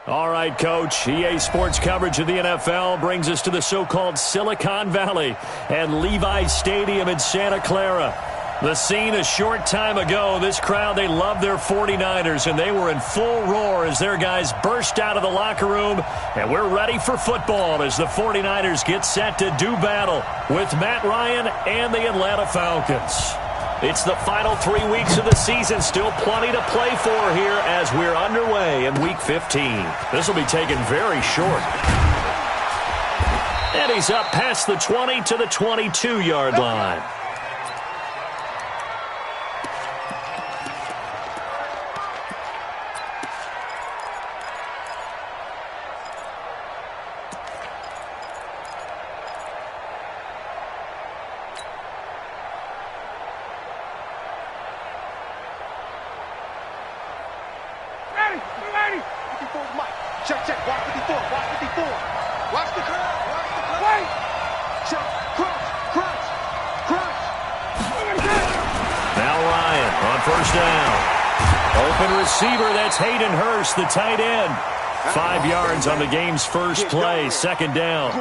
All right, Coach. EA Sports coverage of the NFL brings us to the so-called Silicon Valley and Levi's Stadium in Santa Clara. The scene a short time ago, this crowd, they love their 49ers, and they were in full roar as their guys burst out of the locker room, and we're ready for football as the 49ers get set to do battle with Matt Ryan and the Atlanta Falcons. It's the final 3 weeks of the season. Still plenty to play for here as we're underway in Week 15. This will be taken very short. And he's up past the 20 to the 22-yard line. The tight end. 5 yards on the game's first play. Second down.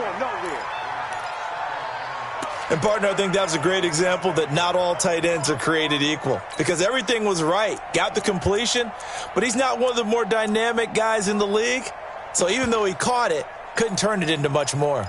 And, partner, I think that was a great example that not all tight ends are created equal. Because everything was right. Got the completion, but he's not one of the more dynamic guys in the league. So even though he caught it, couldn't turn it into much more.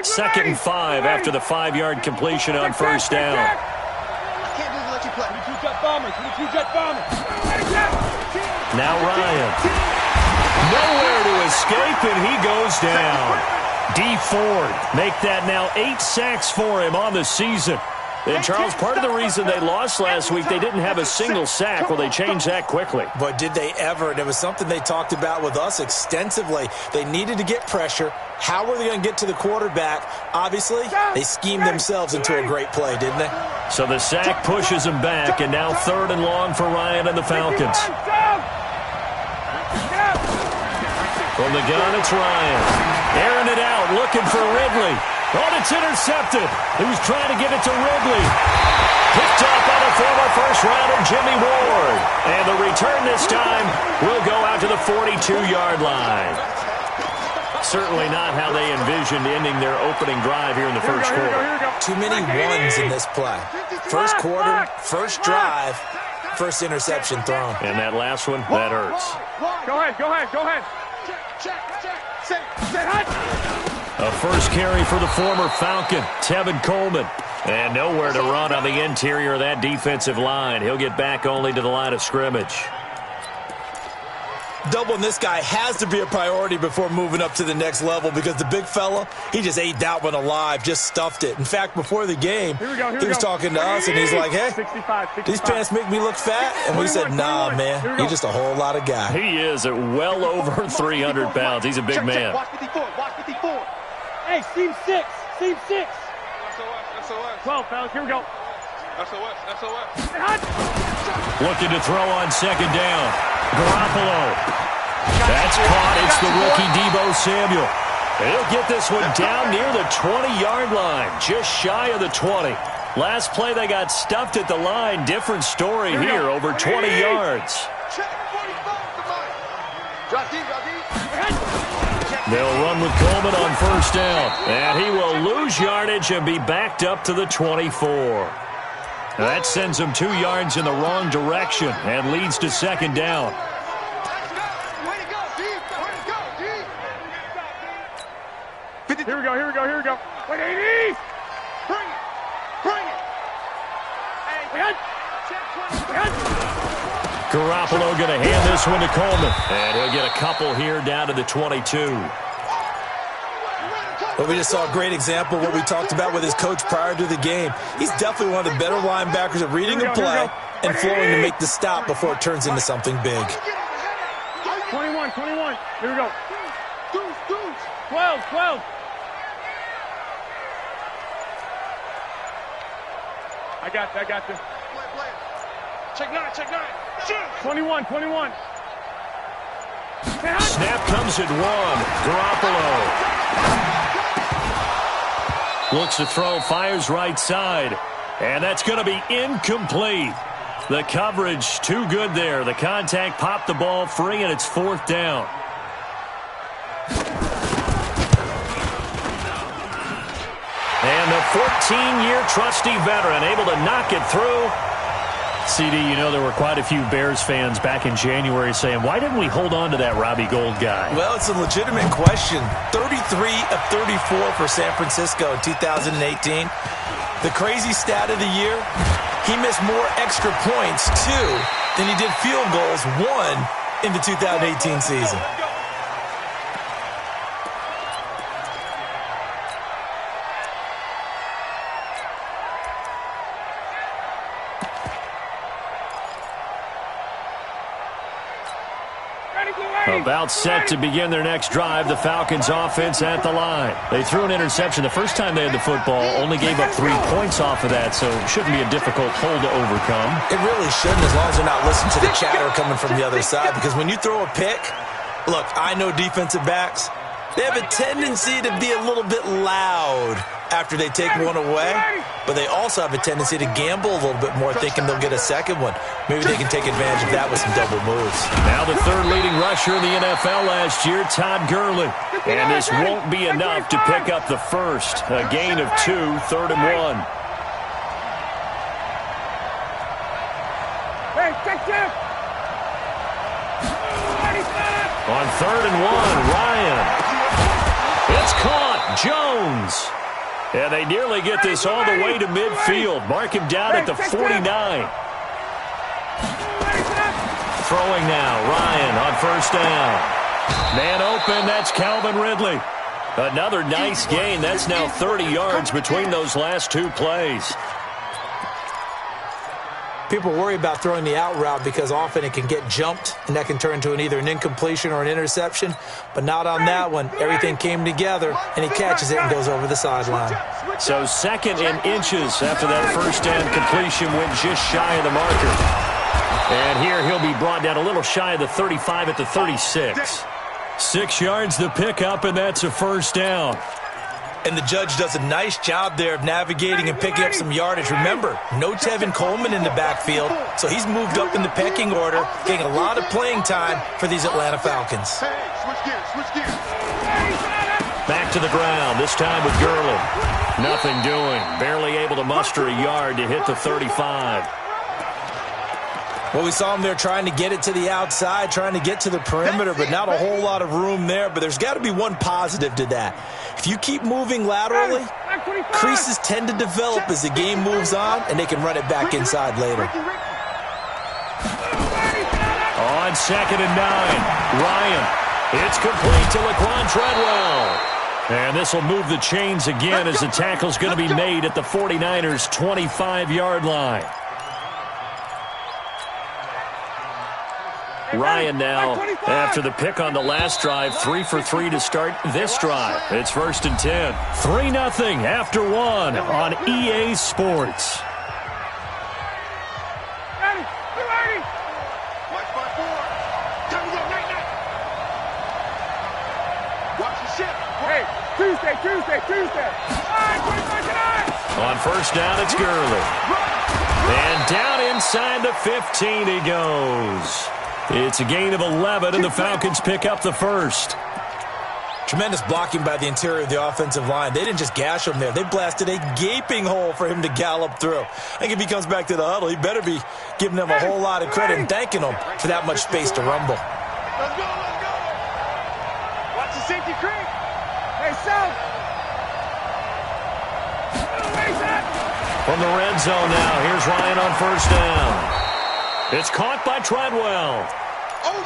Second and 5 after the 5-yard completion on first down. Now Ryan. Nowhere to escape, and he goes down. D. Ford make that now 8 sacks for him on the season. And, Charles, part of the reason they lost last week, they didn't have a single sack. Well, they changed that quickly. But did they ever? And it was something they talked about with us extensively. They needed to get pressure. How were they going to get to the quarterback? Obviously, they schemed themselves into a great play, didn't they? So the sack pushes him back, and now 3rd and long for Ryan and the Falcons. From the gun, it's Ryan. Airing it out, looking for Ridley. Oh, it's intercepted. He was trying to give it to Ridley. Picked up by the former first-rounder Jimmy Ward. And the return this time will go out to the 42-yard line. Certainly not how they envisioned ending their opening drive here in the first quarter. Too many ones in this play. First quarter, first drive, first interception thrown. And that last one, that hurts. Go ahead. A first carry for the former Falcon, Tevin Coleman. And nowhere to run on the interior of that defensive line. He'll get back only to the line of scrimmage. Doubling this guy has to be a priority before moving up to the next level because the big fella, he just ate that one alive, just stuffed it. In fact, before the game, he was talking to us, and he's like, hey, 65. These pants make me look fat? And we said, nah, man, you're just a whole lot of guy. He is at well over 300 pounds. He's a big man. Watch 54. Hey, seam 6. 12, fellas, here we go. SOS. Looking to throw on second down. Garoppolo. That's caught. It's the rookie Deebo Samuel. He'll get this one down near the 20-yard line, just shy of the 20. Last play they got stuffed at the line. Different story here, over 20 yards. They'll run with Coleman on first down. And he will lose yardage and be backed up to the 24. That sends him 2 yards in the wrong direction and leads to second down. Here we go. Wait, 80! Bring it! Garoppolo going to hand this one to Coleman. And he'll get a couple here down to the 22. But we just saw a great example of what we talked about with his coach prior to the game. He's definitely one of the better linebackers at reading a play and flowing to make the stop before it turns into something big. 21. Here we go. 12. I got this. Check nine. 21. Snap comes at 1. Garoppolo looks to throw, fires right side. And that's going to be incomplete. The coverage too good there. The contact popped the ball free, and it's 4th down. And the 14-year trusty veteran able to knock it through. CD, you know there were quite a few Bears fans back in January saying, why didn't we hold on to that Robbie Gould guy? Well, it's a legitimate question. 33 of 34 for San Francisco in 2018. The crazy stat of the year, he missed more extra points, 2, than he did field goals, 1, in the 2018 season. About set to begin their next drive, the Falcons offense at the line. They threw an interception the first time they had the football, only gave up 3 points off of that, so it shouldn't be a difficult hole to overcome. It really shouldn't, as long as they're not listening to the chatter coming from the other side, because when you throw a pick, look, I know defensive backs, they have a tendency to be a little bit loud after they take one away, but they also have a tendency to gamble a little bit more, thinking they'll get a second one. Maybe they can take advantage of that with some double moves. Now the 3rd leading rusher in the NFL last year, Todd Gurley. And this won't be enough to pick up the first. A gain of 2, 3rd and 1. On 3rd and 1, Ryan. It's caught. Jones. And they nearly get this all the way to midfield. Mark him down at the 49. Throwing now, Ryan on 1st down. Man open, that's Calvin Ridley. Another nice gain. That's now 30 yards between those last 2 plays. People worry about throwing the out route because often it can get jumped, and that can turn into either an incompletion or an interception. But not on that one. Everything came together, and he catches it and goes over the sideline. So 2nd and inches after that 1st down completion went just shy of the marker. And here he'll be brought down a little shy of the 35 at the 36. 6 yards the pickup, and that's a 1st down. And the judge does a nice job there of navigating and picking up some yardage. Remember, no Tevin Coleman in the backfield, so he's moved up in the pecking order, getting a lot of playing time for these Atlanta Falcons. Switch gears. Back to the ground, this time with Gurley. Nothing doing, barely able to muster a yard to hit the 35. Well, we saw him there trying to get it to the outside, trying to get to the perimeter, but not a whole lot of room there. But there's got to be one positive to that. If you keep moving laterally, creases tend to develop as the game moves on, and they can run it back inside later. On 2nd and 9, Ryan. It's complete to Laquan Treadwell. And this will move the chains again as the tackle's going to be made at the 49ers' 25-yard line. Ryan now, after the pick on the last drive, 3 for 3 to start this drive. It's 1st and 10. 3-0 after 1 on EA Sports. Hey, Tuesday. On 1st down, it's Gurley. And down inside the 15 he goes. It's a gain of 11, and the Falcons pick up the 1st. Tremendous blocking by the interior of the offensive line. They didn't just gash him there. They blasted a gaping hole for him to gallop through. I think if he comes back to the huddle, he better be giving them a whole lot of credit and thanking them for that much space to rumble. Let's go. Watch the safety creep. Hey, South. From the red zone now, here's Ryan on 1st down. It's caught by Treadwell.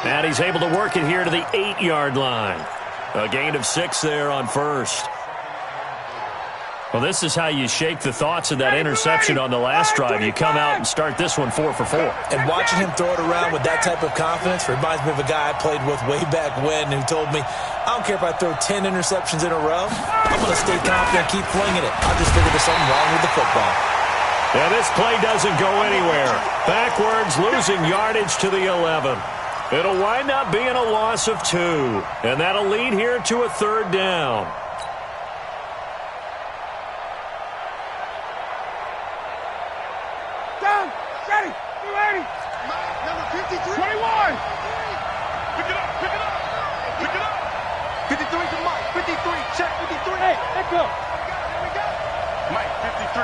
And he's able to work it here to the 8-yard line. A gain of 6 there on 1st. Well, this is how you shake the thoughts of that interception on the last drive. You come out and start this one 4 for 4. And watching him throw it around with that type of confidence reminds me of a guy I played with way back when who told me, I don't care if I throw 10 interceptions in a row. I'm going to stay confident, keep flinging it. I just figured there's something wrong with the football. And this play doesn't go anywhere. Backwards, losing yardage to the 11. It'll wind up being a loss of 2. And that'll lead here to a 3rd down. Down. Ready. 280. Number 53. 21. Pick it up. Pick it up. Pick it up. 53 to Mike. 53. Check 53. Hey, let go. Here we go. Mike, 53.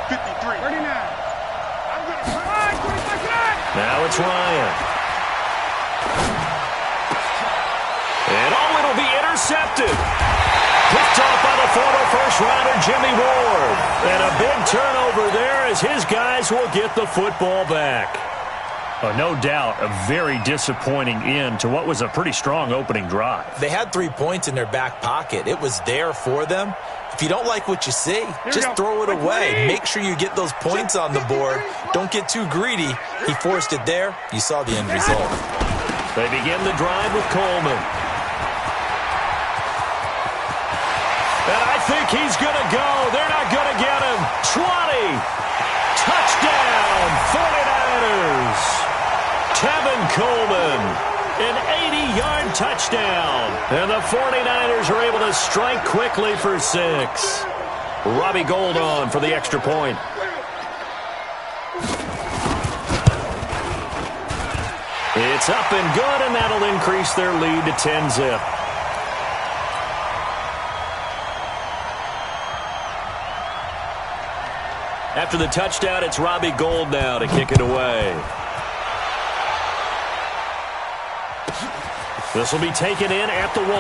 53. 39. I'm going to 25. Now it's Ryan. And it'll be intercepted. Picked off by the former first-rounder Jimmy Ward. And a big turnover there as his guys will get the football back. No doubt a very disappointing end to what was a pretty strong opening drive. They had 3 points in their back pocket. It was there for them. If you don't like what you see, just throw it away. Make sure you get those points on the board. Don't get too greedy. He forced it there. You saw the end result. They begin the drive with Coleman. And I think he's going to go. They're not going to get him. 20. Touchdown, 49ers. Tevin Coleman, an 80-yard touchdown. And the 49ers are able to strike quickly for 6. Robbie Gould on for the extra point. It's up and good, and that'll increase their lead to 10-zip. After the touchdown, it's Robbie Gould now to kick it away. This will be taken in at the 1.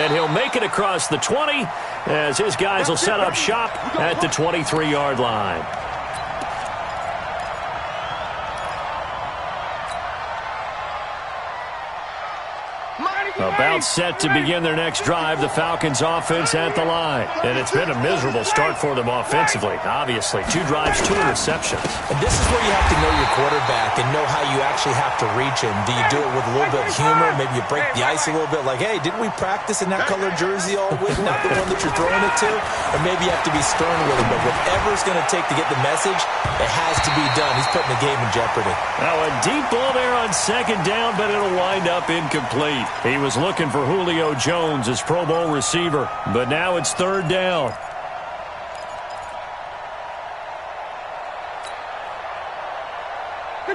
And he'll make it across the 20 as his guys will set up shop at the 23-yard line. About set to begin their next drive, the Falcons offense at the line. And it's been a miserable start for them offensively, obviously. 2 drives, 2 interceptions. And this is where you have to know your quarterback and know how you actually have to reach him. Do you do it with a little bit of humor? Maybe you break the ice a little bit like, hey, didn't we practice in that colored jersey all week? Not the one that you're throwing it to? Or maybe you have to be stern with him. But whatever it's going to take to get the message, it has to be done. He's putting the game in jeopardy. Now a deep ball there on 2nd down, but it'll wind up incomplete. He was looking for Julio Jones as Pro Bowl receiver, but now it's 3rd down.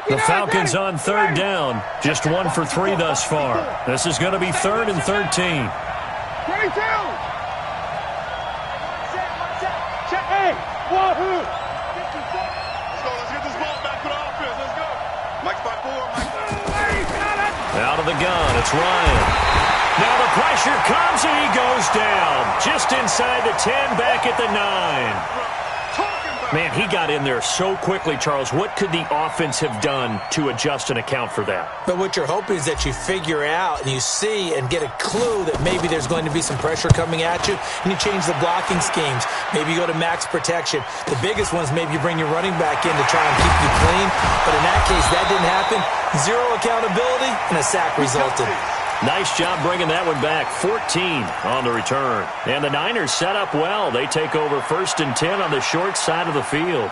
The Falcons on 3rd down, just 1 for 3 thus far. This is going to be 3rd and 13. 22. Hey, wahoo! Let's go. Let's get this ball back to the offense. Let's go. Mike's by 4. Out of the gun, it's Ryan. Now the pressure comes and he goes down. Just inside the 10, back at the 9. Man, he got in there so quickly, Charles. What could the offense have done to adjust and account for that? But what you're hoping is that you figure out and you see and get a clue that maybe there's going to be some pressure coming at you, and you change the blocking schemes. Maybe you go to max protection. The biggest one is maybe you bring your running back in to try and keep you clean. But in that case, that didn't happen. 0 accountability, and a sack resulted. Nice job bringing that one back. 14 on the return. And the Niners set up well. They take over 1st and 10 on the short side of the field.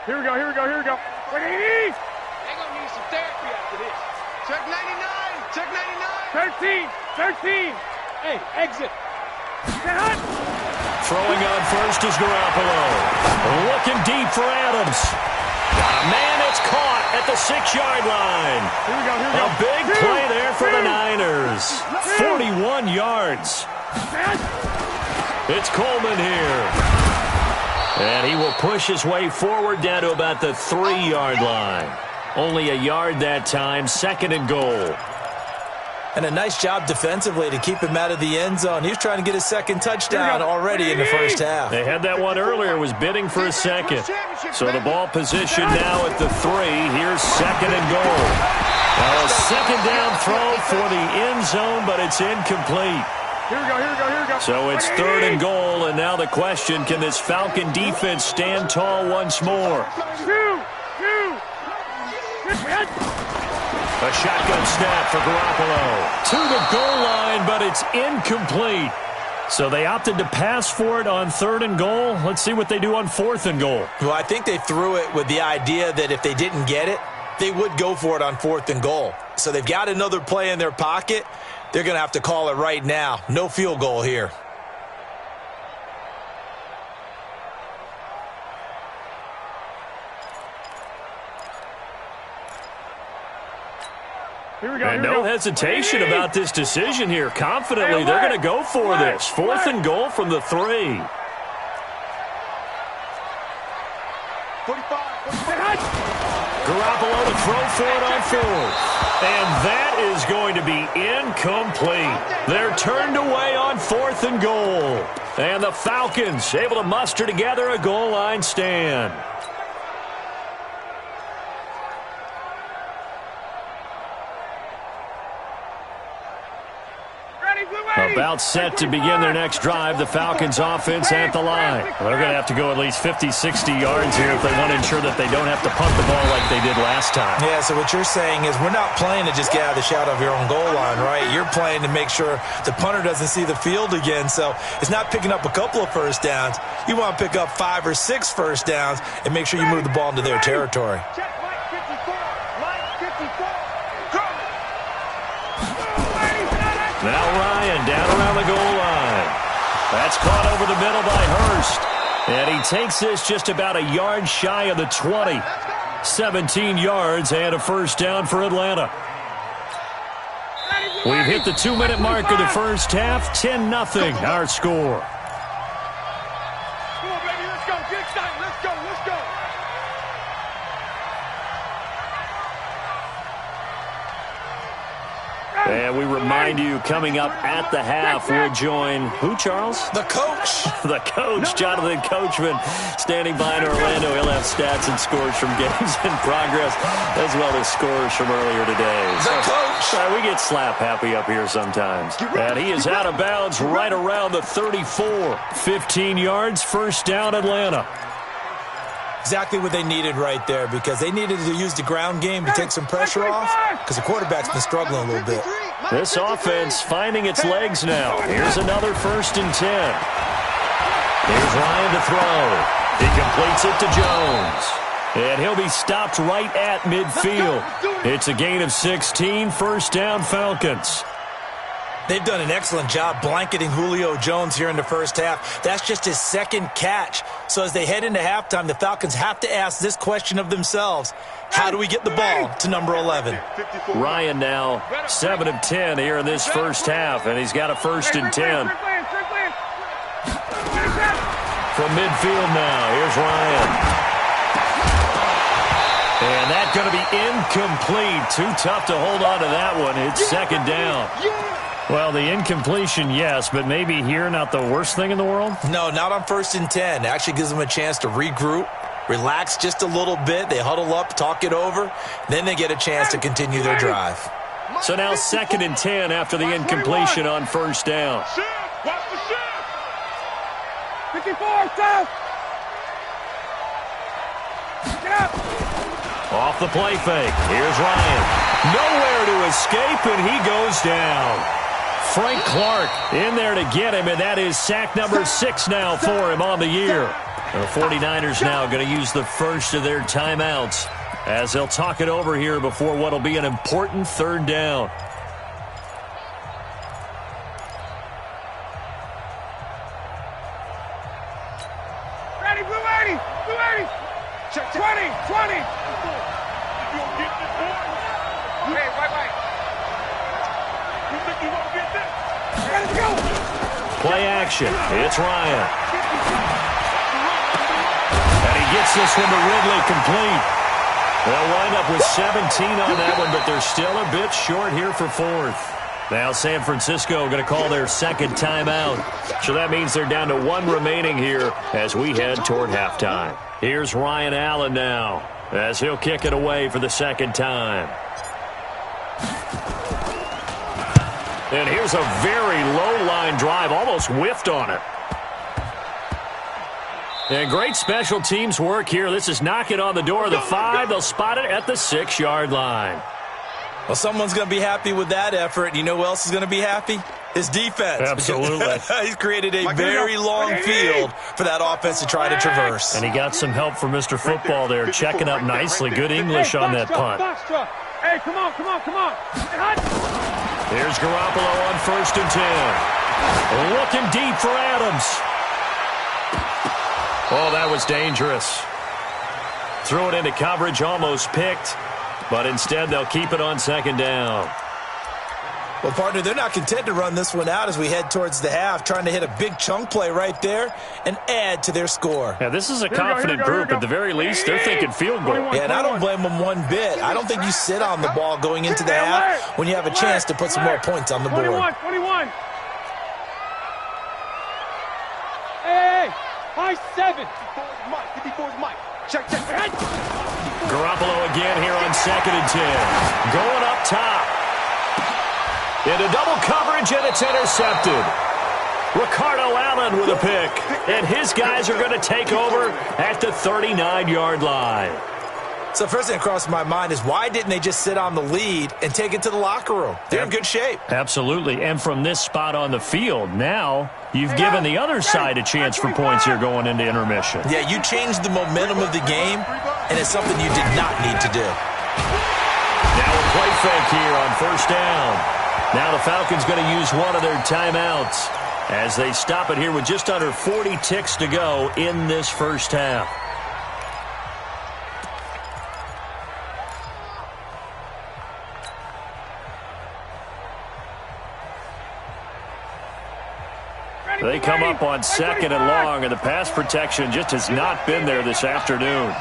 Here we go. Look at these. They're going to need some therapy after this. Check 99. Check 99. 13. Hey, exit. Throwing on first is Garoppolo. Looking deep for Adams. Man, it's caught at the 6-yard line. Here we go. A big play there for the Niners. 41 yards. It's Coleman here. And he will push his way forward down to about the 3-yard line. Only a yard that time, 2nd and goal. And a nice job defensively to keep him out of the end zone. He was trying to get his 2nd touchdown already in the first half. They had that one earlier, was bidding for a 2nd. So the ball position now at the 3. Here's 2nd and goal. Now a 2nd down throw for the end zone, but it's incomplete. Here we go. So it's 3rd and goal, and now the question, can this Falcon defense stand tall once more? 2. A shotgun snap for Garoppolo. To the goal line, but it's incomplete. So they opted to pass for it on 3rd and goal. Let's see what they do on 4th and goal. Well, I think they threw it with the idea that if they didn't get it, they would go for it on 4th and goal. So they've got another play in their pocket. They're going to have to call it right now. No field goal here. And no hesitation about this decision here. Confidently, they're going to go for this. 4th and goal from the 3. 45. Garoppolo to throw for it on 4th. And that is going to be incomplete. They're turned away on 4th and goal. And the Falcons able to muster together a goal line stand. About set to begin their next drive, the Falcons offense at the line. They're going to have to go at least 50, 60 yards here if they want to ensure that they don't have to punt the ball like they did last time. Yeah, so what you're saying is we're not playing to just get out of the shadow of your own goal line, right? You're playing to make sure the punter doesn't see the field again. So it's not picking up a couple of first downs. You want to pick up 5 or 6 first downs and make sure you move the ball into their territory. Now Ryan down around the goal line. That's caught over the middle by Hurst. And he takes this just about a yard shy of the 20. 17 yards and a first down for Atlanta. We've hit the 2-minute mark of the first half. 10-0 our score. Come on, baby, let's go. Get excited. Let's go. Let's go. And we remind you, coming up at the half, we'll join who, Charles? The coach. The coach, Jonathan Coachman, standing by in Orlando. He'll have stats and scores from games in progress, as well as scores from earlier today. The coach. We get slap happy up here sometimes. And he is out of bounds right around the 34. 15 yards, first down, Atlanta. Exactly what they needed right there, because they needed to use the ground game to take some pressure off, because the quarterback's been struggling a little bit. This offense finding its legs now. Here's another 1st and 10. Here's Ryan to throw. He completes it to Jones. And he'll be stopped right at midfield. It's a gain of 16, first down Falcons. They've done an excellent job blanketing Julio Jones here in the first half. That's just his 2nd catch. So as they head into halftime, the Falcons have to ask this question of themselves. How do we get the ball to number 11? Ryan now 7 of 10 here in this first half, and he's got a 1st and 10. From midfield now, here's Ryan. And that's going to be incomplete. Too tough to hold on to that one. It's 2nd down. Well, the incompletion, yes, but maybe here not the worst thing in the world? No, not on 1st and 10. It actually gives them a chance to regroup, relax just a little bit. They huddle up, talk it over. Then they get a chance to continue their drive. So now 2nd and 10 after the incompletion on 1st down. Watch the shift. 54, stop. Get up. Off the play fake. Here's Ryan. Nowhere to escape, and he goes down. Frank Clark in there to get him, and that is sack number 6 now for him on the year. The 49ers now going to use the first of their timeouts as they'll talk it over here before what will be an important 3rd down. Ready, blue 80, blue 80. Check 20, 20. You gonna get this, boy? Hey, wait. You think you gonna get this? Ready to go. Play action. It's Ryan. And he gets this one to Ridley complete. They'll wind up with 17 on that one, but they're still a bit short here for 4th. Now San Francisco going to call their 2nd timeout. So that means they're down to 1 remaining here as we head toward halftime. Here's Ryan Allen now as he'll kick it away for the 2nd time. And here's a very low line drive, almost whiffed on it. And great special teams work here. This is knocking on the door of the 5. They'll spot it at the 6-yard line. Well, someone's going to be happy with that effort. You know who else is going to be happy? His defense. Absolutely. He's created a very long field for that offense to try to traverse. And he got some help from Mr. Football there, checking up nicely. Good English on that punt. Hey, come on. Here's Garoppolo on 1st and 10. Looking deep for Adams. Oh, that was dangerous. Threw it into coverage, almost picked. But instead, they'll keep it on 2nd down. Well, partner, they're not content to run this one out as we head towards the half, trying to hit a big chunk play right there and add to their score. Yeah, this is a confident group. At the very least, they're thinking field goal. Yeah, and I don't blame them one bit. I don't think you sit on the ball going into the half when you have a chance to put some more points on the board. 21. Hey, high 7. 54 is Mike. Check. Garoppolo again here on 2nd and 10. Going up top. Into double coverage, and it's intercepted. Ricardo Allen with a pick. And his guys are going to take over at the 39-yard line. So first thing that crossed my mind is why didn't they just sit on the lead and take it to the locker room? They're in good shape. Absolutely. And from this spot on the field, now you've given the other side a chance for points here going into intermission. Yeah, you changed the momentum of the game, and it's something you did not need to do. Now a play fake here on 1st down. Now the Falcons going to use one of their timeouts as they stop it here with just under 40 ticks to go in this first half. They come up on 2nd and long, and the pass protection just has not been there this afternoon.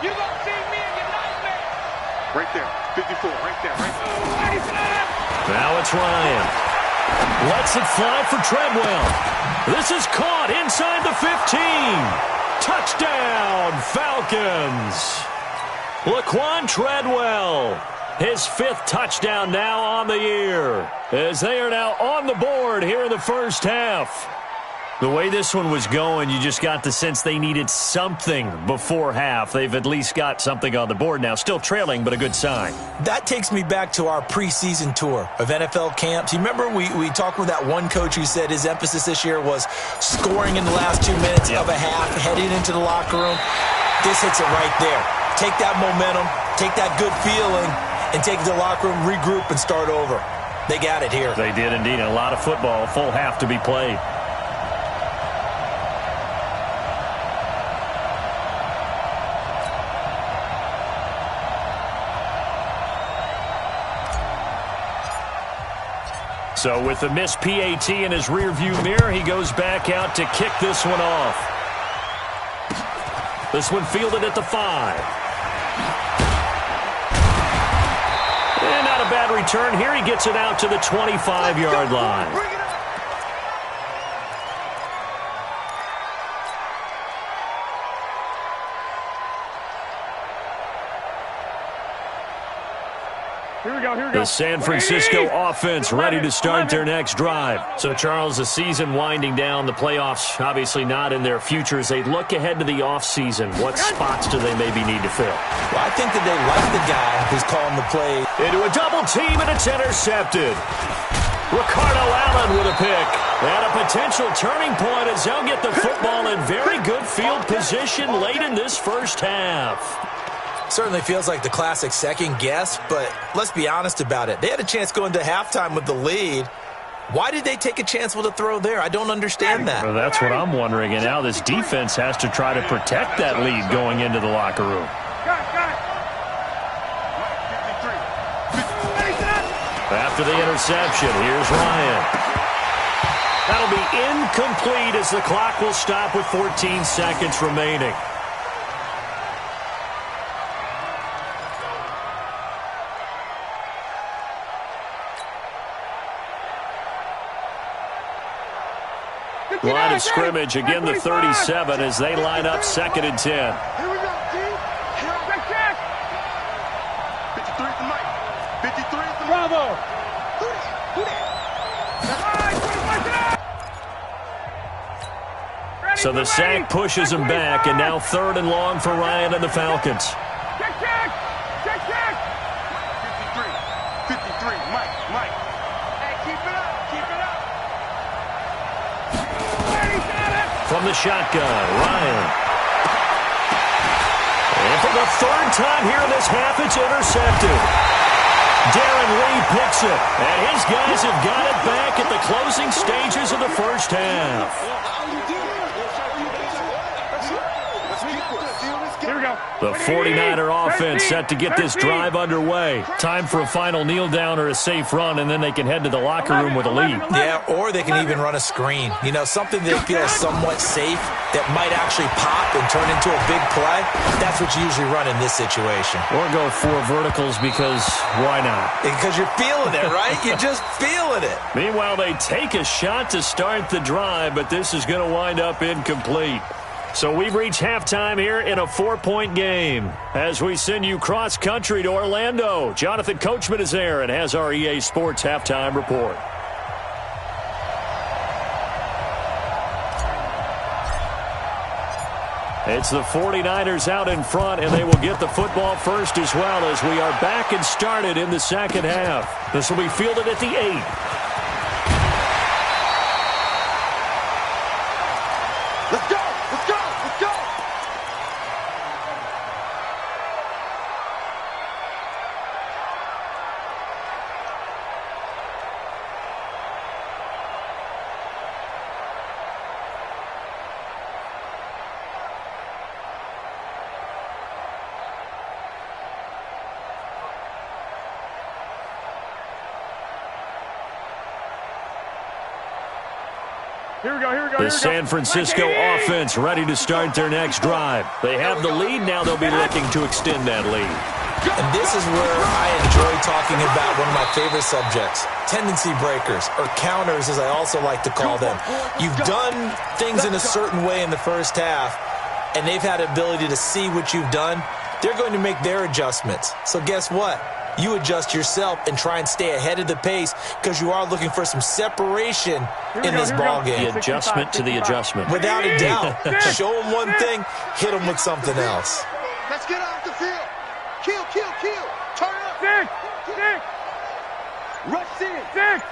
You gonna see me in your nightmare. Right there, 54, right there. Now it's Ryan. Lets it fly for Treadwell. This is caught inside the 15. Touchdown, Falcons. Laquan Treadwell. His 5th touchdown now on the year, as they are now on the board here in the first half. The way this one was going, you just got the sense they needed something before half. They've at least got something on the board now. Still trailing, but a good sign. That takes me back to our preseason tour of NFL camps. You remember we talked with that one coach who said his emphasis this year was scoring in the last 2 minutes of a half, heading into the locker room. This hits it right there. Take that momentum, take that good feeling, and take it to the locker room, regroup, and start over. They got it here. They did indeed. A lot of football, full half to be played. So with the missed PAT in his rearview mirror, he goes back out to kick this one off. This one fielded at the 5. And not a bad return here. He gets it out to the 25-yard line. Here we go. The San Francisco offense ready to start their next drive. So, Charles, the season winding down, the playoffs obviously not in their future. As they look ahead to the offseason, what spots do they maybe need to fill? Well, I think that they like the guy who's calling the play. Into a double team, and it's intercepted. Ricardo Allen with a pick. And a potential turning point as they'll get the football in very good field position late in this first half. Certainly feels like the classic second guess, but let's be honest about it. They had a chance going to halftime with the lead. Why did they take a chance with a throw there? I don't understand that. Well, that's what I'm wondering. And now this defense has to try to protect that lead going into the locker room. After the interception, here's Ryan. That'll be incomplete as the clock will stop with 14 seconds remaining. Line of scrimmage, again the 37 as they line up 2nd and 10. Here we go, team. Check. 53 is the mic. 53 is the Bravo. So the sack pushes him back, and now 3rd and long for Ryan and the Falcons. Check. 53, Mike. Hey, keep it up. from the shotgun. Ryan. And for the third time here in this half, it's intercepted. Darren Lee picks it, and his guys have got it back at the closing stages of the first half. The 49er offense set to get this drive underway. Time for a final kneel down or a safe run, and then they can head to the locker room with a lead. Yeah, or they can even run a screen. You know, something they feel somewhat safe that might actually pop and turn into a big play. That's what you usually run in this situation. Or go 4 verticals because why not? Because you're feeling it, right? You're just feeling it. Meanwhile, they take a shot to start the drive, but this is going to wind up incomplete. So we've reached halftime here in a 4-point game. As we send you cross-country to Orlando, Jonathan Coachman is there and has our EA Sports halftime report. It's the 49ers out in front, and they will get the football first as well as we are back and started in the second half. This will be fielded at the 8. Let's go! Let's go! Let's go! The San Francisco offense ready to start their next drive. They have the lead. Now they'll be looking to extend that lead. And this is where I enjoy talking about one of my favorite subjects, tendency breakers, or counters as I also like to call them. You've done things in a certain way in the first half, and they've had the ability to see what you've done. They're going to make their adjustments. So guess what? You adjust yourself and try and stay ahead of the pace because you are looking for some separation in this ball game. The adjustment to the adjustment. Without a doubt. Show them one thing, hit them with something else. Let's get off the field. Kill, kill, kill. Turn up. Six. Rush in. Six.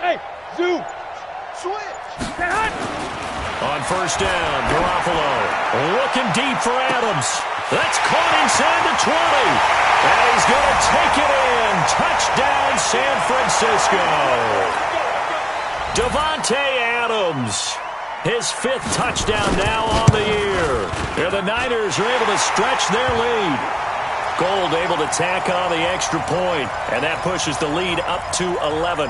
Hey, zoom. Switch. On first down, Garoppolo looking deep for Adams. That's caught inside the 20. And he's going to take it in. Touchdown, San Francisco. Davante Adams. His 5th touchdown now on the year. And the Niners are able to stretch their lead. Gold able to tack on the extra point. And that pushes the lead up to 11.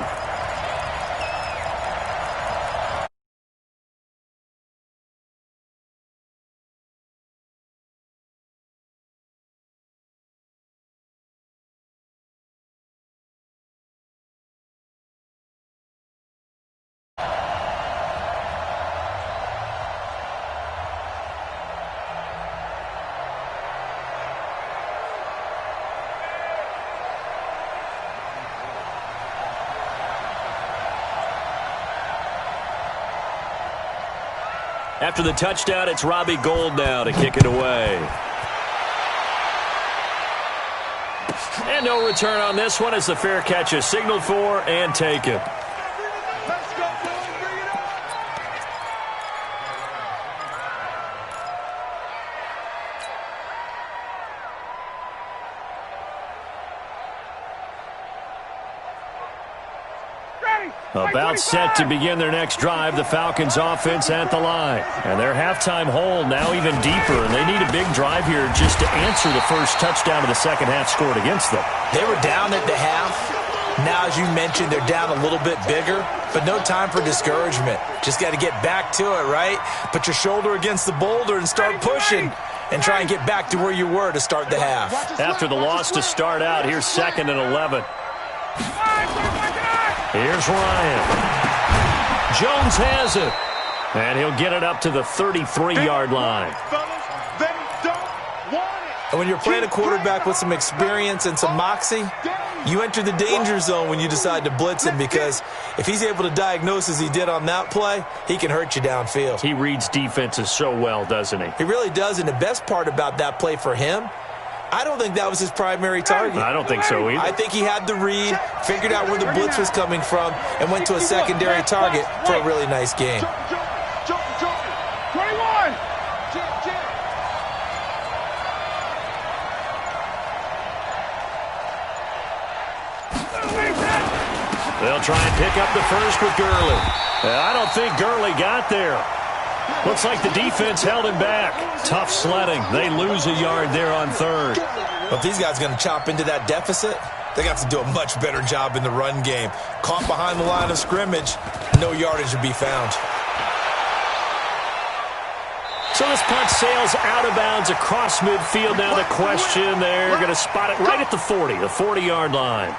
After the touchdown, it's Robbie Gould now to kick it away. And no return on this one as the fair catch is signaled for and taken. About set to begin their next drive, the Falcons offense at the line. And their halftime hole now even deeper, and they need a big drive here just to answer the first touchdown of the second half scored against them. They were down at the half. Now, as you mentioned, they're down a little bit bigger, but no time for discouragement. Just got to get back to it, right? Put your shoulder against the boulder and start pushing and try and get back to where you were to start the half. After the loss to start out, here's 2nd and 11. Here's Ryan. Jones has it. And he'll get it up to the 33-yard line. And when you're playing a quarterback with some experience and some moxie, you enter the danger zone when you decide to blitz him, because if he's able to diagnose as he did on that play, he can hurt you downfield. He reads defenses so well, doesn't he? He really does, and the best part about that play for him, I don't think that was his primary target. I don't think so either. I think he had the read, figured out where the blitz was coming from, and went to a secondary target for a really nice game. try and pick up the first with Gurley. I don't think Gurley got there. Looks like the defense held him back. Tough sledding. They lose a yard there on third. But if these guys are going to chop into that deficit, they got to do a much better job in the run game. Caught behind the line of scrimmage, no yardage to be found. So this punt sails out of bounds across midfield. Now the question, they're going to spot it right at the 40, the 40-yard line.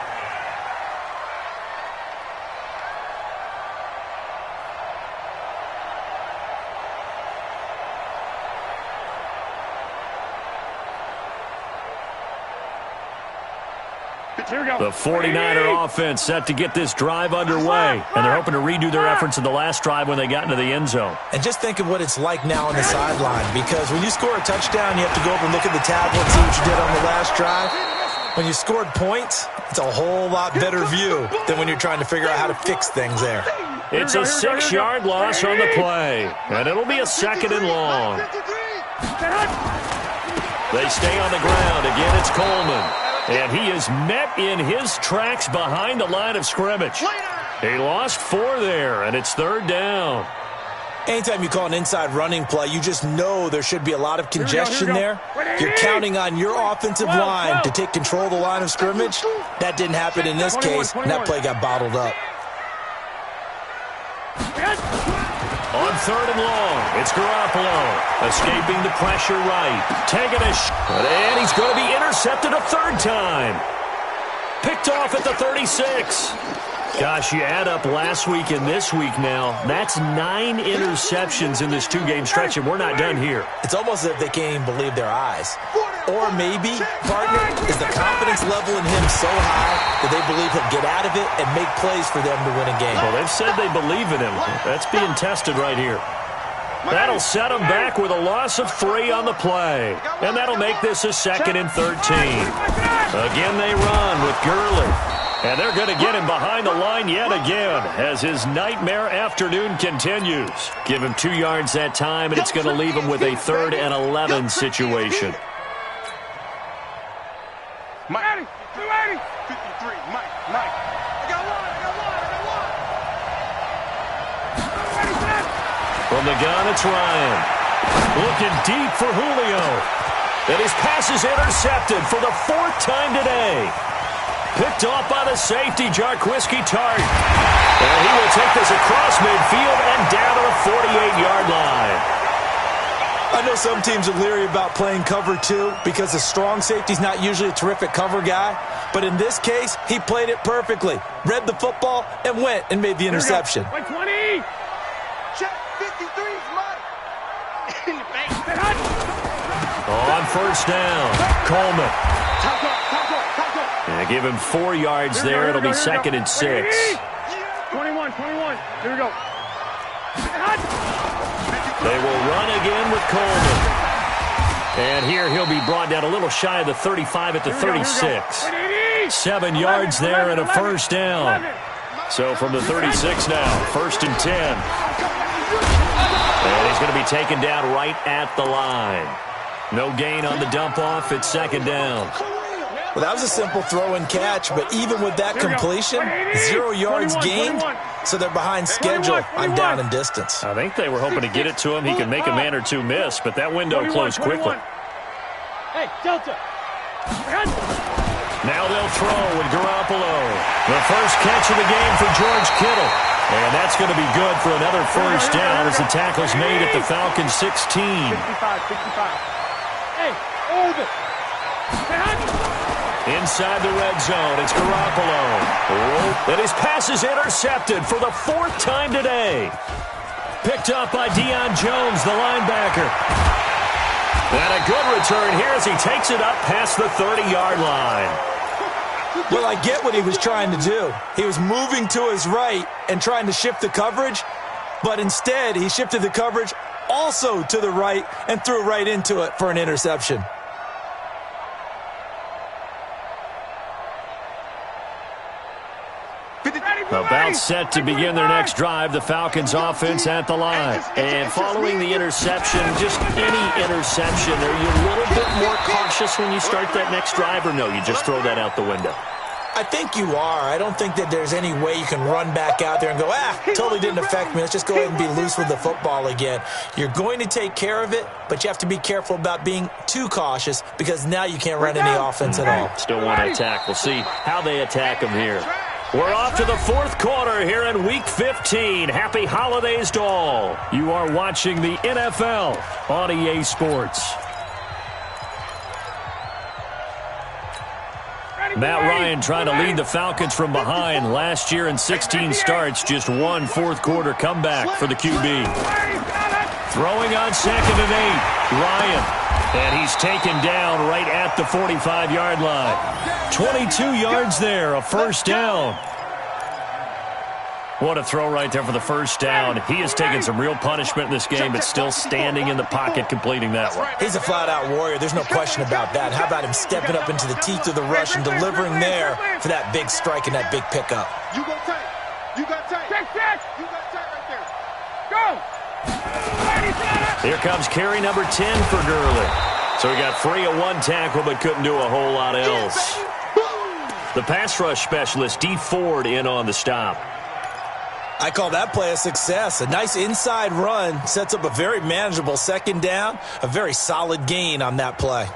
The 49er offense set to get this drive underway, and they're hoping to redo their efforts in the last drive when they got into the end zone. And just think of what it's like now on the sideline, because when you score a touchdown, you have to go up and look at the tablet and see what you did on the last drive. When you scored points, it's a whole lot better view than when you're trying to figure out how to fix things there. It's a 6-yard loss on the play, and it'll be a 2nd and long. They stay on the ground. Again, it's Coleman. And he is met in his tracks behind the line of scrimmage. He lost 4 there, and it's 3rd down. Anytime you call an inside running play, you just know there should be a lot of congestion there. You're counting on your offensive line to take control of the line of scrimmage. That didn't happen in this case, and that play got bottled up. On 3rd and long, it's Garoppolo, escaping the pressure right, taking a shot, and he's going to be intercepted a 3rd time. Picked off at the 36. Gosh, you add up last week and this week now, that's 9 interceptions in this 2-game stretch, and we're not done here. It's almost as if they can't even believe their eyes. Or maybe, partner, is the confidence level in him so high that they believe he'll get out of it and make plays for them to win a game. Well, they've said they believe in him. That's being tested right here. That'll set him back with a loss of 3 on the play. And that'll make this a 2nd and 13. Again, they run with Gurley. And they're going to get him behind the line yet again as his nightmare afternoon continues. Give him 2 yards that time, and it's going to leave him with a 3rd and 11 situation. Mike, 280. 53, Mike. I got one. From the gun, it's Ryan. Looking deep for Julio. And his pass is intercepted for the 4th time today. Picked off by the safety, Jarquiski Tart. And he will take this across midfield and down to the 48-yard line. I know some teams are leery about playing cover 2 because the strong safety's not usually a terrific cover guy. But in this case, he played it perfectly. Read the football and went and made the interception. 20. Check 53's Mike. In the bank. On 1st down, Coleman. Top up. And give him 4 yards there. It'll be 2nd and 6. 21. Here we go. They will run again with Coleman. And here he'll be brought down a little shy of the 35 at the 36. 7 yards there and a 1st down. So from the 36 now, 1st and 10. And he's going to be taken down right at the line. No gain on the dump off. It's 2nd down. Well, that was a simple throw and catch, but even with that completion, 0 yards gained, so they're behind schedule on down and distance. I think they were hoping to get it to him. He could make a man or 2 miss, but that window closed quickly. Hey, Delta. Now they'll throw with Garoppolo. The first catch of the game for George Kittle. And that's going to be good for another 1st down as the tackle's made at the Falcons' 16. 65. Hey, over. Inside the red zone, it's Garoppolo. And his pass is intercepted for the 4th time today. Picked up by Deion Jones, the linebacker. And a good return here as he takes it up past the 30-yard line. Well, I get what he was trying to do. He was moving to his right and trying to shift the coverage, but instead he shifted the coverage also to the right and threw right into it for an interception. About set to begin their next drive, the Falcons offense at the line. And following the interception, just any interception, are you a little bit more cautious when you start that next drive, or no, you just throw that out the window? I think you are. I don't think that there's any way you can run back out there and go, totally didn't affect me. Let's just go ahead and be loose with the football again. You're going to take care of it, but you have to be careful about being too cautious because now you can't run any offense at all. Still want to attack. We'll see how they attack him here. We're off to the fourth quarter here in Week 15. Happy holidays to all. You are watching the NFL on EA Sports. Matt Ryan trying to lead the Falcons from behind. Last year in 16 starts, just one fourth-quarter comeback for the QB. Throwing on 2nd and 8, Ryan. And he's taken down right at the 45-yard line. 22 yards there, a first down. What a throw right there for the first down. He has taken some real punishment in this game, but still standing in the pocket completing that one. He's a flat-out warrior. There's no question about that. How about him stepping up into the teeth of the rush and delivering there for that big strike and that big pickup? You go tight. You got tight. Check. You got tight right there. Go. Here comes carry number 10 for Gurley. So he got free of one tackle, but couldn't do a whole lot else. The pass rush specialist, D. Ford, in on the stop. I call that play a success. A nice inside run sets up a very manageable second down, a very solid gain on that play.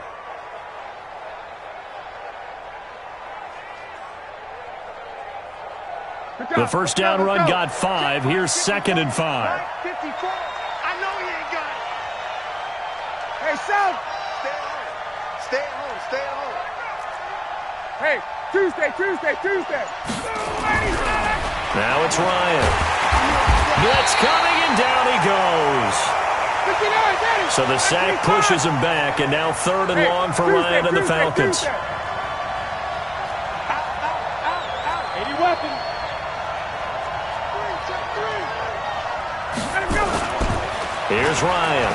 The first down run got 5. Here's 2nd and 5. 54. I know he ain't got it. Hey, South. Stay at home. Stay at home. Hey, Tuesday. Now it's Ryan. Blitz coming, and down he goes. So the sack pushes him back, and now 3rd and long for Ryan and the Falcons. Out. Any weapon. Let him go. Here's Ryan.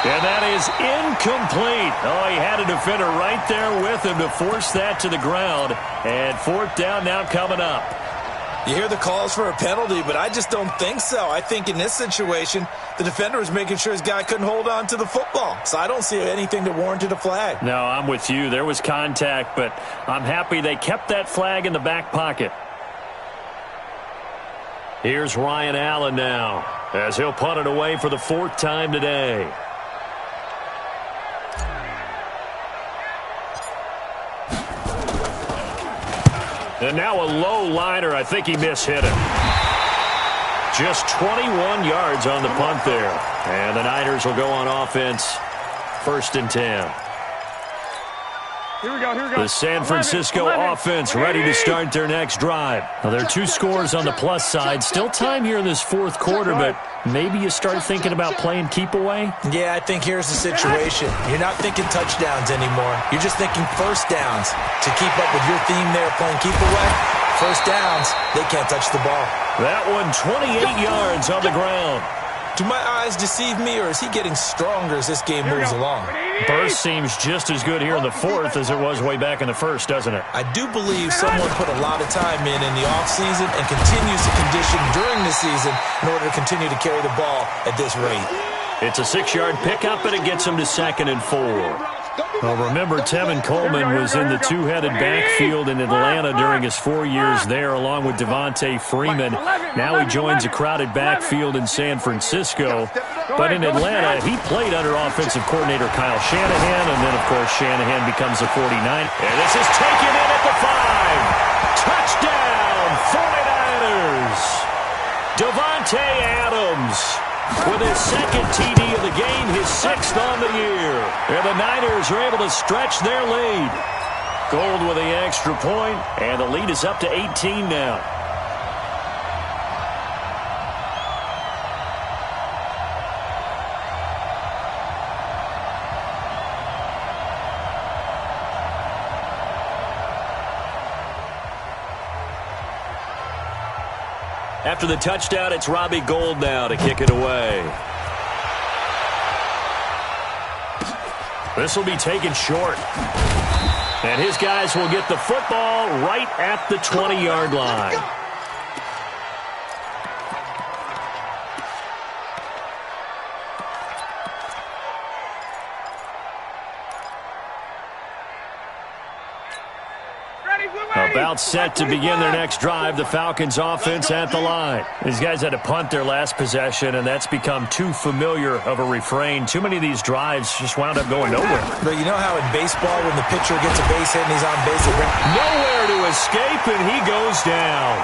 And that is incomplete. Oh, he had a defender right there with him to force that to the ground. And 4th down now coming up. You hear the calls for a penalty, but I just don't think so. I think in this situation, the defender was making sure his guy couldn't hold on to the football. So I don't see anything that warranted a flag. No, I'm with you. There was contact, but I'm happy they kept that flag in the back pocket. Here's Ryan Allen now, as he'll punt it away for the 4th time today. And now a low liner. I think he mishit it. Just 21 yards on the punt there. And the Niners will go on offense. 1st and 10. Here we go. The San Francisco offense ready to start their next drive. Now, there are 2 scores on the plus side. Still time here in this 4th quarter, but maybe you start thinking about playing keep away? Yeah, I think here's the situation. You're not thinking touchdowns anymore. You're just thinking first downs. To keep up with your theme there, playing keep away, first downs, they can't touch the ball. That one 28 yards on the ground. Do my eyes deceive me, or is he getting stronger as this game moves along? Burst seems just as good here in the 4th as it was way back in the 1st, doesn't it? I do believe someone put a lot of time in the offseason and continues to condition during the season in order to continue to carry the ball at this rate. It's a 6-yard pickup, and it gets him to 2nd and 4. Well, remember, Tevin Coleman was in the 2-headed backfield in Atlanta during his 4 years there, along with Devontae Freeman. Now he joins a crowded backfield in San Francisco. But in Atlanta, he played under offensive coordinator Kyle Shanahan, and then, of course, Shanahan becomes a 49. And this is taken in at the 5. Touchdown, 49ers. Devontae Adams with his 2nd TD of the game, his 6th on the year. And the Niners are able to stretch their lead. Gold with the extra point, and the lead is up to 18 now. After the touchdown, it's Robbie Gould now to kick it away. This will be taken short. And his guys will get the football right at the 20-yard line. About set to begin their next drive, the Falcons offense at the line. These guys had to punt their last possession, and that's become too familiar of a refrain. Too many of these drives just wound up going nowhere. But you know how in baseball when the pitcher gets a base hit and he's on base, nowhere to escape, and he goes down.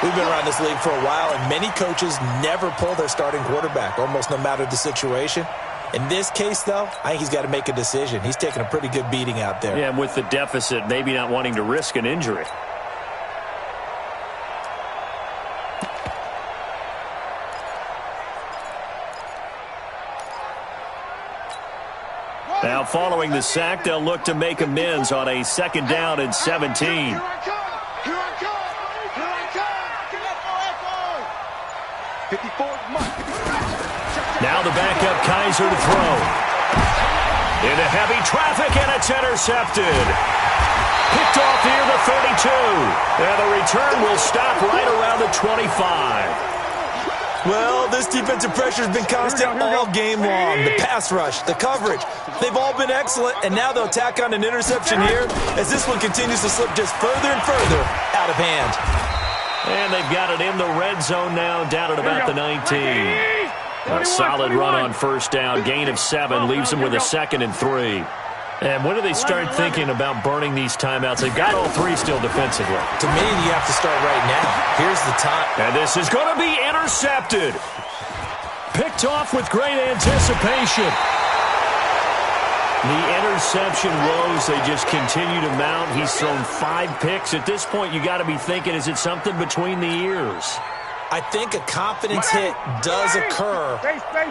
We've been around this league for a while, and many coaches never pull their starting quarterback, almost no matter the situation. In this case, though, I think he's got to make a decision. He's taking a pretty good beating out there. Yeah, and with the deficit, maybe not wanting to risk an injury. Now, following the sack, they'll look to make amends on a 2nd down and 17. Now the backup KINGZ to throw. Into heavy traffic, and it's intercepted. Picked off near the 32. And the return will stop right around the 25. Well, this defensive pressure has been constant all game long. The pass rush, the coverage, they've all been excellent, and now they'll tack on an interception here as this one continues to slip just further and further out of hand. And they've got it in the red zone now, down at about the 19. A solid run on 1st down, gain of 7, leaves them with a 2nd and 3. And when do they start thinking about burning these timeouts? They've got all 3 still defensively. To me, you have to start right now. Here's the time. And this is going to be intercepted. Picked off with great anticipation. The interception woes, they just continue to mount. He's thrown 5 picks. At this point, you got to be thinking, is it something between the ears? I think a confidence hit does occur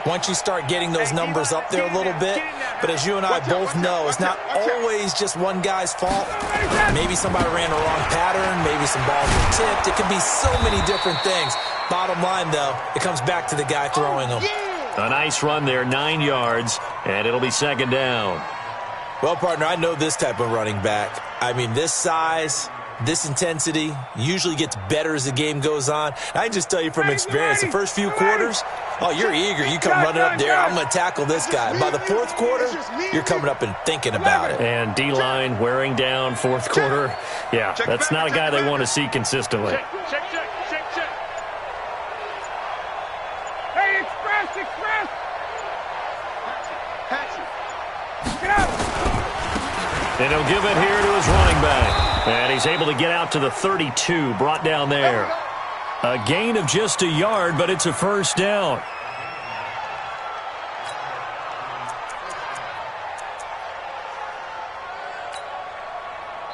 once you start getting those numbers up there a little bit. But as you and I both know, it's not always just one guy's fault. Maybe somebody ran a wrong pattern. Maybe some balls were tipped. It could be so many different things. Bottom line, though, it comes back to the guy throwing them. A nice run there, 9 yards, and it'll be 2nd down. Well, partner, I know this type of running back. I mean, this size, this intensity usually gets better as the game goes on. I can just tell you from experience, the first few quarters, oh, you're eager. You come running up there, I'm going to tackle this guy. By the 4th quarter, you're coming up and thinking about it. And D-line wearing down 4th quarter. Yeah, that's not a guy they want to see consistently. Check. Hey, express. Get out. And he'll give it here to his running back. And he's able to get out to the 32, brought down there. A gain of just a yard, but it's a 1st down.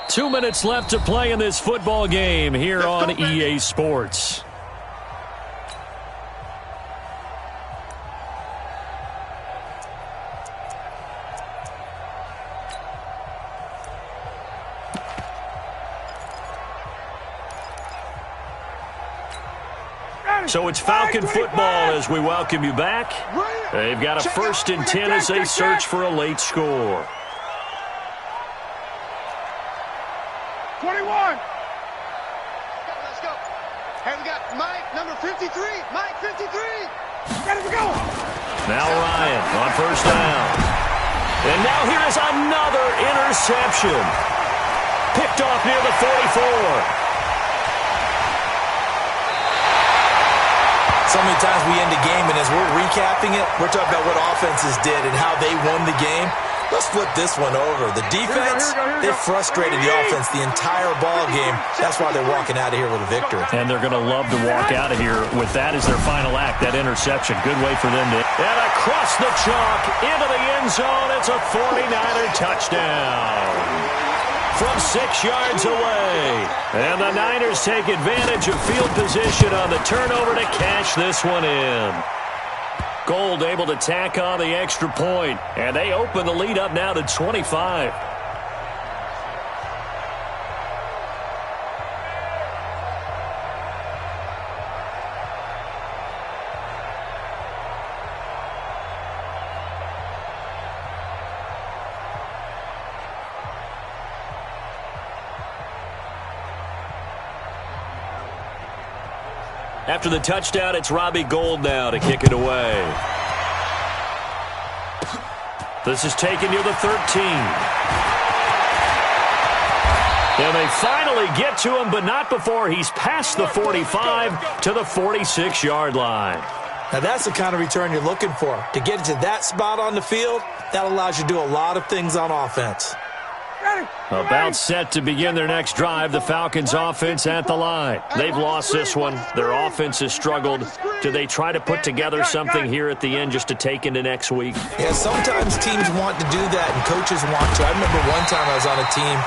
Two minutes left to play in this football game here on EA Sports. So it's Falcon football as we welcome you back. They've got a 1st and 10 as they search for a late score. 21. Let's go. Hey, we got Mike, number 53. Mike, 53. Ready to go. Now Ryan on 1st down. And now here is another interception. Picked off near the 44. So many times we end a game, and as we're recapping it, we're talking about what offenses did and how they won the game. Let's flip this one over. The defense, they frustrated the offense the entire ball game. That's why they're walking out of here with a victory. And they're going to love to walk out of here with that as their final act, that interception. Good way for them to... And across the chalk, into the end zone, it's a 49er touchdown. From 6 yards away. And the Niners take advantage of field position on the turnover to cash this one in. Gold able to tack on the extra point, and they open the lead up now to 25. After the touchdown, it's Robbie Gould now to kick it away. This is taken near the 13. And they finally get to him, but not before he's past the 45 to the 46-yard line. Now, that's the kind of return you're looking for. To get to that spot on the field, that allows you to do a lot of things on offense. About set to begin their next drive, the Falcons offense at the line. They've lost this one. Their offense has struggled. Do they try to put together something here at the end just to take into next week? Yeah, sometimes teams want to do that and coaches want to. I remember one time I was on a team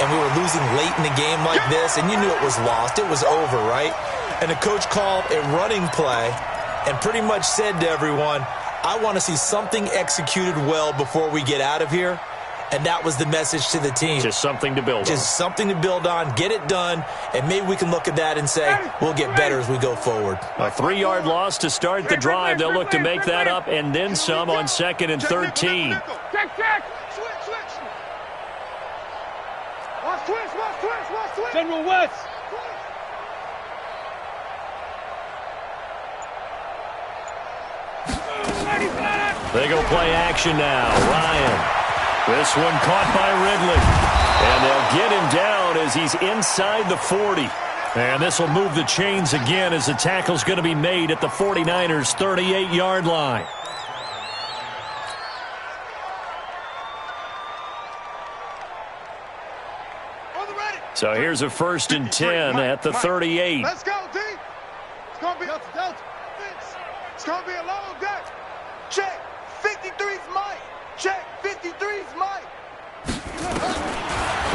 and we were losing late in the game like this, and you knew it was lost. It was over, right? And the coach called a running play and pretty much said to everyone, I want to see something executed well before we get out of here. And that was the message to the team. Just something to build on. Just something to build on, get it done, and maybe we can look at that and say, we'll get better as we go forward. A 3-yard loss to start the drive. They'll look to make that up and then some on 2nd and 13. Check. Watch switch. General West. They go play action now. Ryan. This one caught by Ridley. And they'll get him down as he's inside the 40. And this will move the chains again as the tackle's going to be made at the 49ers' 38-yard line. So here's a 1st and 10 at the 38. Let's go, D. It's going to be a long day. Check. 53's Mike. Check. 53's Mike.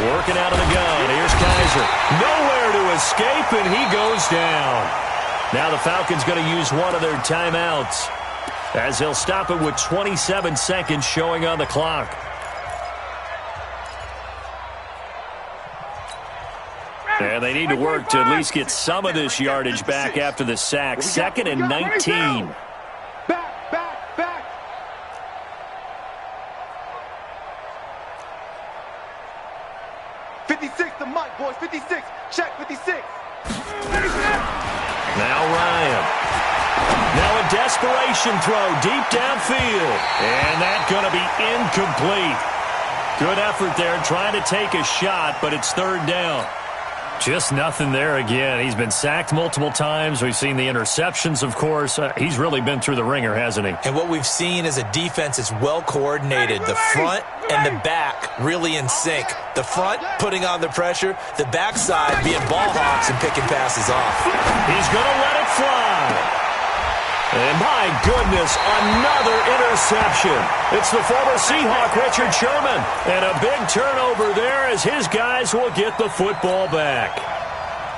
Working out of the gun. Here's Kaiser. Nowhere to escape, and he goes down. Now the Falcons going to use one of their timeouts as they'll stop it with 27 seconds showing on the clock. And they need to work to at least get some of this yardage back after the sack. 2nd and 19. Back. 56 to Mike, boys. 56. Check 56. Now Ryan. Now a desperation throw deep downfield. And that's going to be incomplete. Good effort there trying to take a shot, but it's 3rd down. Just nothing there again. He's been sacked multiple times. We've seen the interceptions, of course. He's really been through the ringer, hasn't he? And what we've seen is a defense that's well coordinated. The front and the back really in sync. The front putting on the pressure. The backside being ball hawks and picking passes off. He's going to let it fly. And my goodness, another interception. It's the former Seahawk, Richard Sherman. And a big turnover there as his guys will get the football back.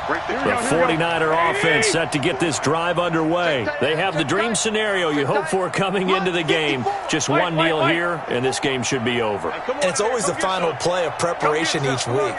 The 49er offense set to get this drive underway. They have the dream scenario you hope for coming into the game. Just one kneel here, and this game should be over. And it's always the final play of preparation each week.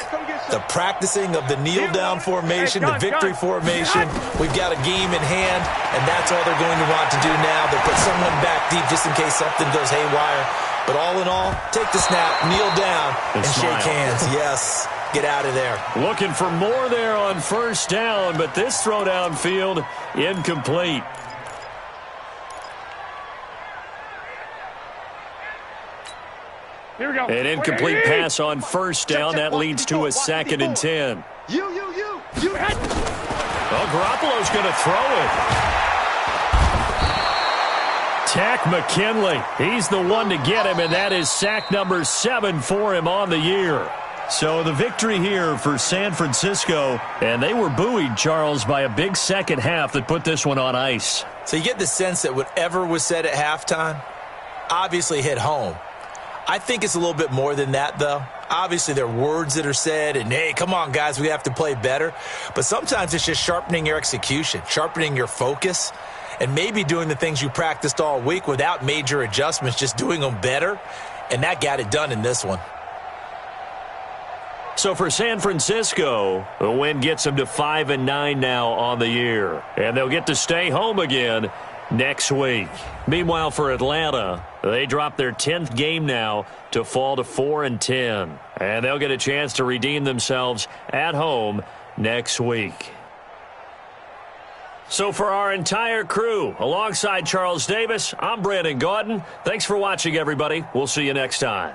The practicing of the kneel-down formation, the victory formation. We've got a game in hand, and that's all they're going to want to do now. They'll put someone back deep just in case something goes haywire. But all in all, take the snap, kneel down, and shake hands. Yes. Get out of there. Looking for more there on 1st down, but this throw downfield incomplete. Here we go. An incomplete pass on 1st down. That leads to a 2nd and 10. You. Well, Garoppolo's going to throw it. Tack McKinley. He's the one to get him, and that is sack number 7 for him on the year. So the victory here for San Francisco, and they were buoyed, Charles, by a big second half that put this one on ice. So you get the sense that whatever was said at halftime obviously hit home. I think it's a little bit more than that, though. Obviously, there are words that are said, and, hey, come on, guys, we have to play better. But sometimes it's just sharpening your execution, sharpening your focus, and maybe doing the things you practiced all week without major adjustments, just doing them better. And that got it done in this one. So for San Francisco, the win gets them to 5-9 now on the year. And they'll get to stay home again next week. Meanwhile, for Atlanta, they drop their 10th game now to fall to 4-10. And they'll get a chance to redeem themselves at home next week. So for our entire crew, alongside Charles Davis, I'm Brandon Gaudin. Thanks for watching, everybody. We'll see you next time.